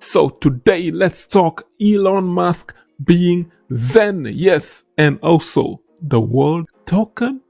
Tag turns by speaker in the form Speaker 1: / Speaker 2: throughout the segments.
Speaker 1: So today let's talk Elon Musk being Xen, yes, and also the world token.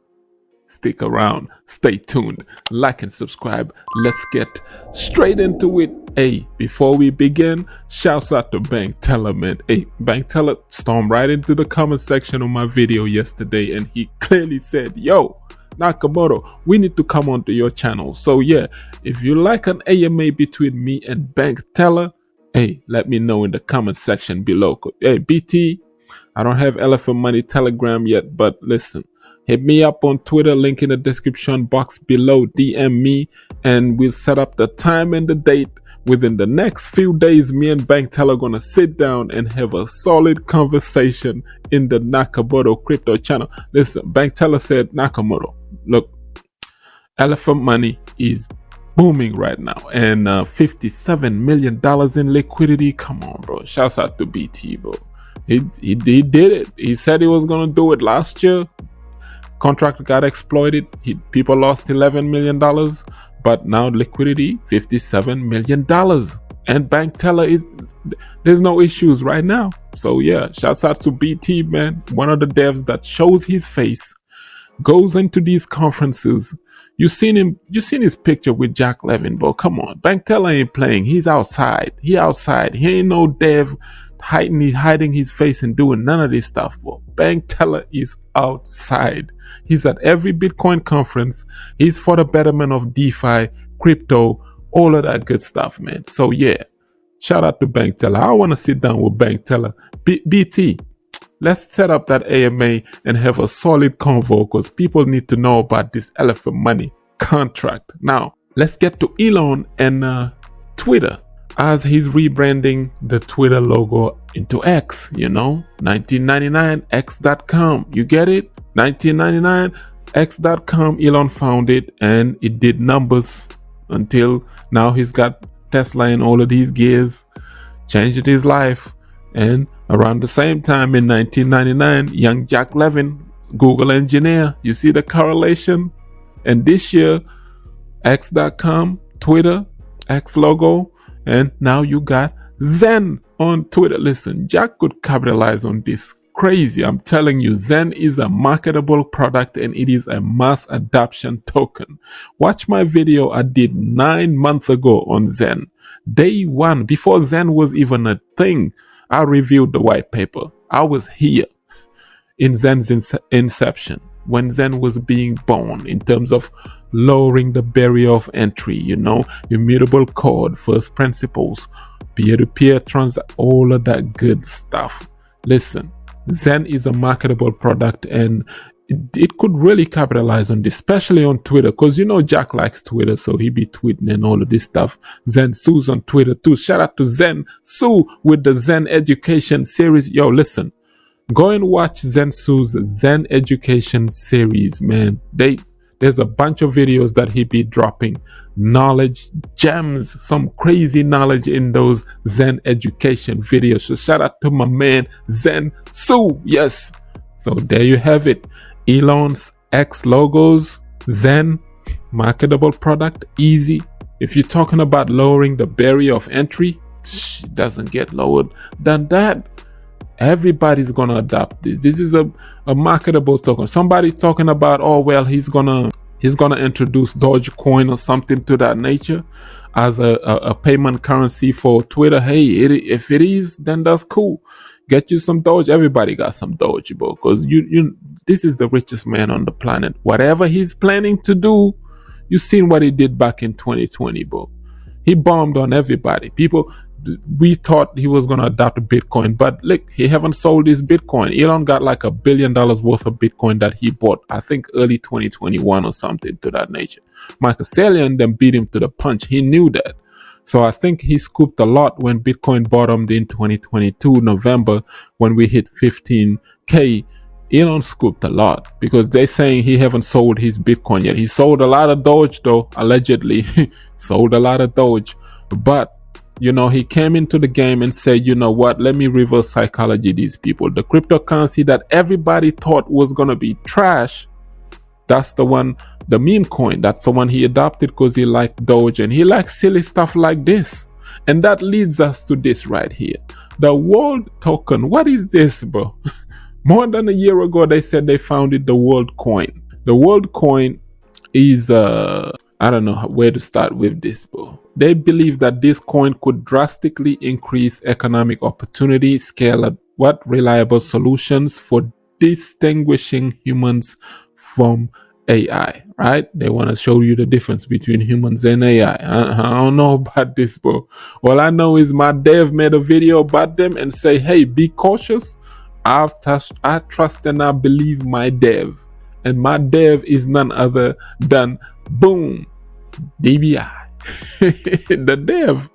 Speaker 1: Stick around, stay tuned, like and subscribe. Let's get straight into it. Hey, before we begin, shouts out to Bank Teller, man. Hey, Bank Teller stormed right into the comment section of my video yesterday and he clearly said, yo, Nakamoto, we need to come onto your channel. So yeah, if you like an AMA between me and Bank Teller, hey, let me know in the comment section below. Hey, BT, I don't have Elephant Money Telegram yet, but listen, hit me up on Twitter, link in the description box below, DM me, and we'll set up the time and the date. Within the next few days, me and Bank Teller are gonna sit down and have a solid conversation in the Nakamoto crypto channel. Listen, Bank Teller said, Nakamoto, look, Elephant Money is booming right now, and $57 million in liquidity. Come on, bro. Shouts out to BT, bro. He did it. He said he was gonna do it last year. Contract got exploited. People lost $11 million, but now liquidity $57 million. And Bank Teller there's no issues right now. So yeah, shouts out to BT, man. One of the devs that shows his face, goes into these conferences. You seen his picture with Jack Levin, bro. Come on, Bank Teller ain't playing. He's outside. He outside. He ain't no dev hiding his face and doing none of this stuff, bro. Bank Teller is outside. He's at every Bitcoin conference. He's for the betterment of DeFi, crypto, all of that good stuff, man. So yeah, shout out to Bank Teller. I want to sit down with Bank Teller. BT, let's set up that AMA and have a solid convo because people need to know about this Elephant Money contract. Now, let's get to Elon and Twitter, as he's rebranding the Twitter logo into X, you know, 1999 x.com. You get it? 1999 x.com. Elon found it and it did numbers until now. He's got Tesla and all of these gears, changed his life. And around the same time in 1999, young Jack Levin, Google engineer, you see the correlation? And this year, x.com, Twitter, X logo, and now you got Xen on Twitter. Listen, Jack could capitalize on this crazy. I'm telling you, Xen is a marketable product and it is a mass adoption token. Watch my video I did 9 months ago on Xen. Day one, before Xen was even a thing, I reviewed the white paper. I was here in Xen's inception, when Xen was being born, in terms of lowering the barrier of entry, you know, immutable code, first principles, peer-to-peer all of that good stuff. Listen, Xen is a marketable product and it could really capitalize on this, especially on Twitter, because you know Jack likes Twitter, so he be tweeting and all of this stuff. Xen Su's on Twitter too. Shout out to Xen Su with the Xen Education series. Yo, listen, go and watch Xen Su's Xen Education series, man. There's a bunch of videos that he be dropping, knowledge gems, some crazy knowledge in those Xen Education videos. So shout out to my man Xen Su. Yes. So there you have it. Elon's X logos, Xen, marketable product, easy. If you're talking about lowering the barrier of entry, it doesn't get lowered than that. Everybody's gonna adopt this. This is a marketable token. Somebody's talking about, oh well, he's gonna introduce Dogecoin or something to that nature as a payment currency for Twitter. Hey, if it is, then that's cool. Get you some Doge. Everybody got some Doge, bro, because this is the richest man on the planet. Whatever he's planning to do, you seen what he did back in 2020, bro. He bombed on everybody. We thought he was going to adopt Bitcoin, but look, he haven't sold his Bitcoin. Elon got like $1 billion worth of Bitcoin that he bought, I think early 2021 or something to that nature. Michael Saylor then beat him to the punch. He knew that. So I think he scooped a lot when Bitcoin bottomed in 2022, November, when we hit 15K. Elon scooped a lot because they're saying he haven't sold his Bitcoin yet. He sold a lot of Doge though, allegedly. Sold a lot of Doge. But you know, he came into the game and said, you know what, let me reverse psychology these people. The cryptocurrency that everybody thought was going to be trash, that's the one, the meme coin, that's the one he adopted because he liked Doge and he likes silly stuff like this. And that leads us to this right here. The world token. What is this, bro? More than a year ago, they said they founded the Worldcoin. The Worldcoin is I don't know where to start with this, bro. They believe that this coin could drastically increase economic opportunity, scale at reliable solutions for distinguishing humans from AI, right? They want to show you the difference between humans and AI. I don't know about this, bro. All I know is my dev made a video about them and say, hey, be cautious. I trust and I believe my dev. And my dev is none other than boom, DBI. The dev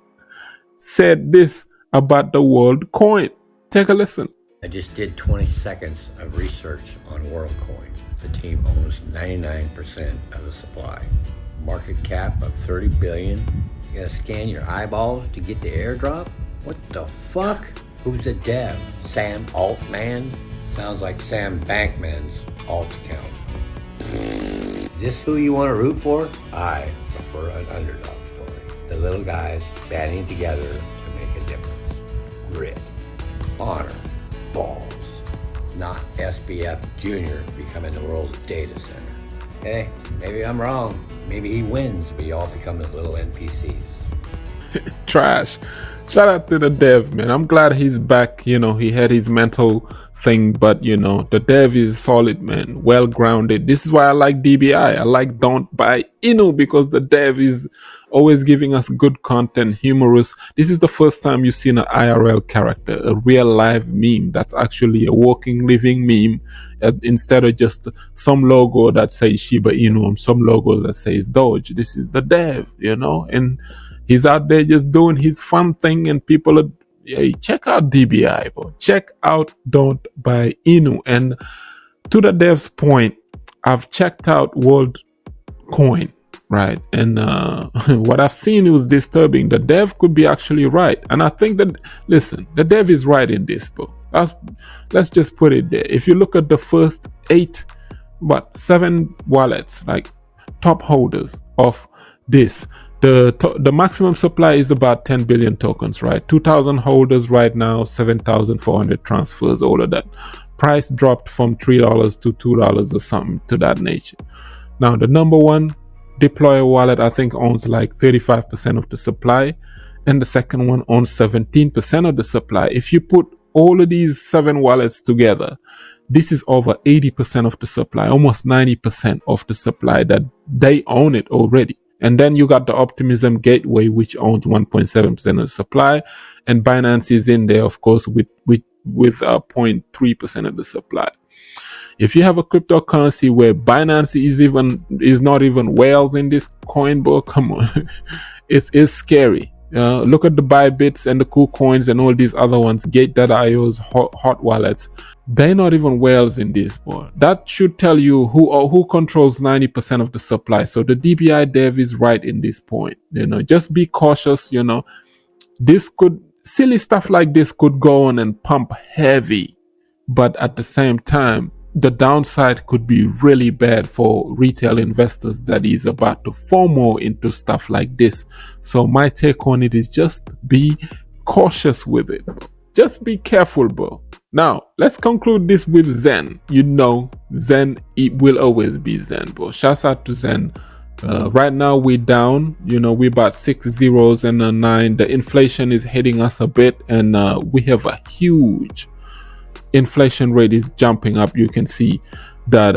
Speaker 1: said this about the Worldcoin. Take a listen.
Speaker 2: I just did 20 seconds of research on Worldcoin. The team owns 99% of the supply. Market cap of 30 billion. You gotta scan your eyeballs to get the airdrop? What the fuck? Who's the dev? Sam Altman? Sounds like Sam Bankman's alt account. Is this who you want to root for? I prefer an underdog story. The little guys banding together to make a difference. Grit, honor, balls. Not SBF Jr. becoming the world's data center. Hey, maybe I'm wrong. Maybe he wins, but y'all become his little NPCs.
Speaker 1: Trash. Shout out to the dev, man. I'm glad he's back. You know, he had his mental thing, but you know, the dev is solid, man. Well grounded. This is why I like DBI. I like Don't Buy Inu because the dev is always giving us good content, humorous. This is the first time you've seen an IRL character, a real live meme that's actually a walking, living meme, instead of just some logo that says Shiba Inu and some logo that says Doge. This is the dev, you know, and he's out there just doing his fun thing, and people are, hey, check out DBI, bro. Check out Don't Buy Inu. And to the dev's point, I've checked out Worldcoin, right? And what I've seen was disturbing. The dev could be actually right. And I think that, listen, the dev is right in this, bro. Let's just put it there. If you look at the first 7 wallets, like top holders of this, the maximum supply is about 10 billion tokens, right? 2,000 holders right now, 7,400 transfers, all of that. Price dropped from $3 to $2 or something to that nature. Now, the number one deployer wallet, I think, owns like 35% of the supply, and the second one owns 17% of the supply. If you put all of these 7 wallets together, this is over 80% of the supply, almost 90% of the supply that they own it already. And then you got the Optimism Gateway, which owns 1.7% of the supply, and Binance is in there, of course, with 0.3% of the supply. If you have a cryptocurrency where Binance is not even whales in this coin, bro, come on, it's scary. Look at the Bybits and the KuCoins and all these other ones, Gate.io's hot wallets. They're not even whales in this, boy. That should tell you who controls 90% of the supply. So the DBI dev is right in this point. You know, just be cautious. You know, silly stuff like this could go on and pump heavy, but at the same time, the downside could be really bad for retail investors that is about to FOMO into stuff like this. So my take on it is just be cautious with it. Just be careful, bro. Now, let's conclude this with Xen. You know, Xen, it will always be Xen, bro. Shouts out to Xen. Right now we're down, you know, we're about 6 zeros and a 9. The inflation is hitting us a bit, and we have a huge inflation rate is jumping up. You can see that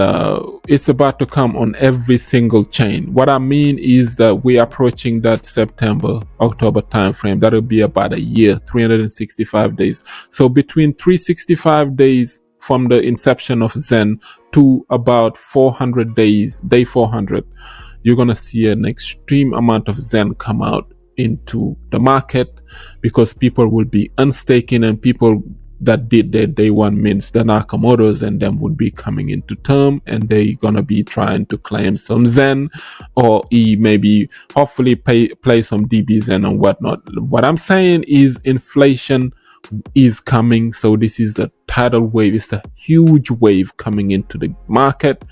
Speaker 1: it's about to come on every single chain. What I mean is that we're approaching that September, October timeframe. That'll be about a year, 365 days. So between 365 days from the inception of Xen to about 400 days, day 400, you're going to see an extreme amount of Xen come out into the market, because people will be unstaking, and people that did their day one mints, the Nakamotos and them, would be coming into term, and they gonna be trying to claim some Xen, or maybe hopefully play some dbxen and whatnot. What I'm saying is inflation is coming. So this is a tidal wave. It's a huge wave coming into the market.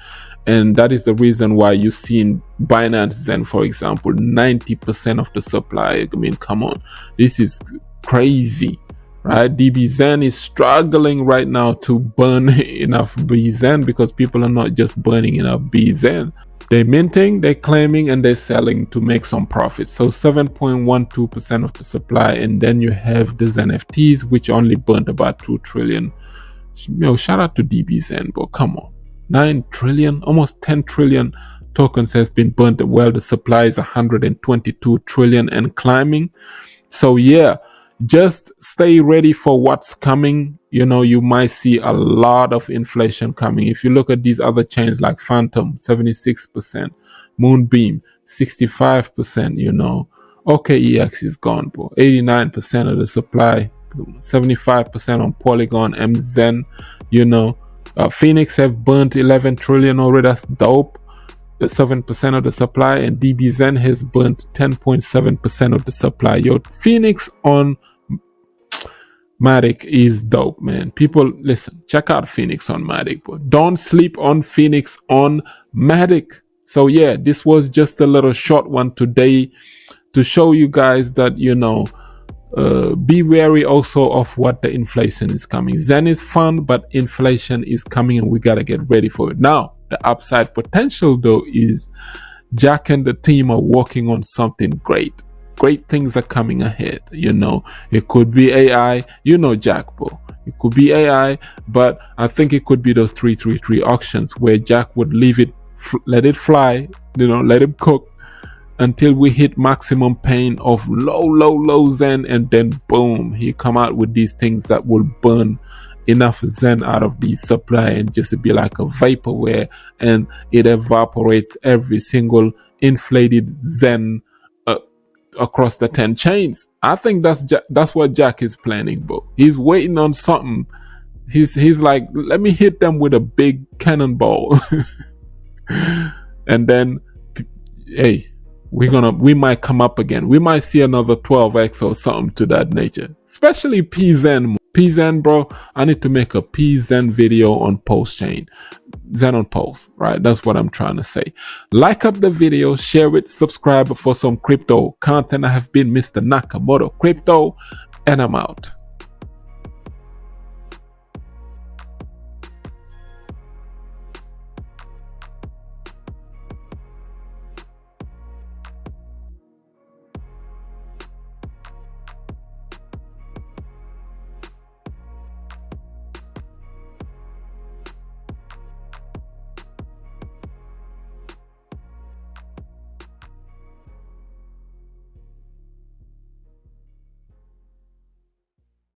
Speaker 1: And that is the reason why you've seen Binance Xen, for example, 90% of the supply. I mean, come on, this is crazy, right? dbxen is struggling right now to burn enough bxen because people are not just burning enough bxen. They're minting, they're claiming, and they're selling to make some profit. So 7.12% of the supply. And then you have the NFTs, which only burnt about 2 trillion. Shout out to dbxen, but come on. 9 trillion, almost 10 trillion tokens has been burnt. Well, the supply is 122 trillion and climbing. So yeah, just stay ready for what's coming. You might see a lot of inflation coming. If you look at these other chains like Phantom, 76%, Moonbeam, 65%, OKEX is gone, bro. 89% of the supply, 75% on Polygon, MZen, Phoenix have burnt 11 trillion already. That's dope. 7% of the supply, and dbxen has burnt 10.7% of the supply. Phoenix on Matic is dope, man. People, listen, check out Phoenix on Matic, but don't sleep on Phoenix on Matic. So yeah, this was just a little short one today to show you guys that, be wary also of what the inflation is coming. Zen is fun, but inflation is coming and we got to get ready for it. Now, the upside potential though is Jack and the team are working on something great. Great things are coming ahead. It could be AI, Jack, bro. It could be AI, but I think it could be those 333 auctions where Jack would leave it, let it fly, let him cook until we hit maximum pain of low Zen, and then boom, he come out with these things that will burn enough Zen out of the supply and just be like a vaporware, and it evaporates every single inflated Zen across the 10 chains. I think that's what Jack is planning, bro. He's waiting on something. He's like, let me hit them with a big cannonball, and then, hey, we might come up again. We might see another 12x or something to that nature. Especially PZen. PZen, bro. I need to make a PZen video on Post Chain. Zen on Post, right? That's what I'm trying to say. Like up the video, share it, subscribe for some crypto content. I have been Mr. Nakamoto Crypto, and I'm out.